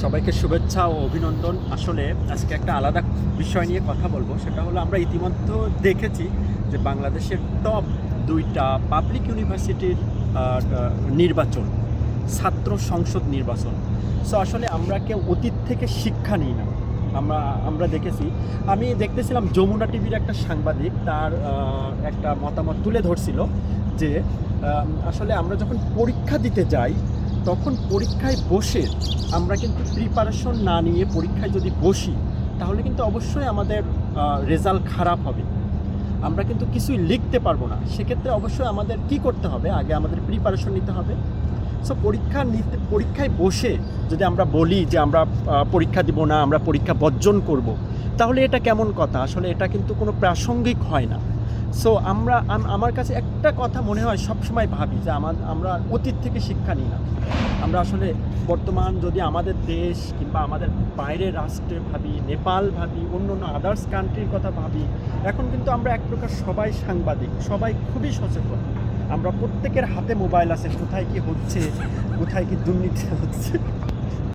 সবাইকে শুভেচ্ছা ও অভিনন্দন। আসলে আজকে একটা আলাদা বিষয় নিয়ে কথা বলবো, সেটা হলো আমরা ইতিমধ্যে দেখেছি যে বাংলাদেশের টপ 2টা পাবলিক ইউনিভার্সিটির নির্বাচন, ছাত্র সংসদ নির্বাচন। সো আসলে আমরা কেউ অতীত থেকে শিক্ষা নিই না। আমরা দেখেছি, আমি দেখতেছিলাম যমুনা টিভির একটা সাংবাদিক তার একটা মতামত তুলে ধরছিল যে আসলে আমরা যখন পরীক্ষা দিতে যাই তখন পরীক্ষায় বসে আমরা কিন্তু প্রিপারেশন না নিয়ে পরীক্ষায় যদি বসি তাহলে কিন্তু অবশ্যই আমাদের রেজাল্ট খারাপ হবে, আমরা কিন্তু কিছুই লিখতে পারবো না। সেক্ষেত্রে অবশ্যই আমাদের কি করতে হবে, আগে আমাদের প্রিপারেশন নিতে হবে। সো পরীক্ষায় বসে যদি আমরা বলি যে আমরা পরীক্ষা দিব না, আমরা পরীক্ষা বর্জন করব, তাহলে এটা কেমন কথা? আসলে এটা কিন্তু কোনো প্রাসঙ্গিক হয় না। সো আমার কাছে একটা কথা মনে হয়, সবসময় ভাবি যে আমরা অতীত থেকে শিক্ষা নিই না। আমরা আসলে বর্তমান যদি আমাদের দেশ কিংবা আমাদের বাইরের রাষ্ট্রে ভাবি, নেপাল ভাবি, অন্য অন্য আদার্স কান্ট্রির কথা ভাবি, এখন কিন্তু আমরা এক প্রকার সবাই সাংবাদিক, সবাই খুবই সচেতন। আমরা প্রত্যেকের হাতে মোবাইল আছে, কোথায় কি হচ্ছে, কোথায় কি দুর্নীতি হচ্ছে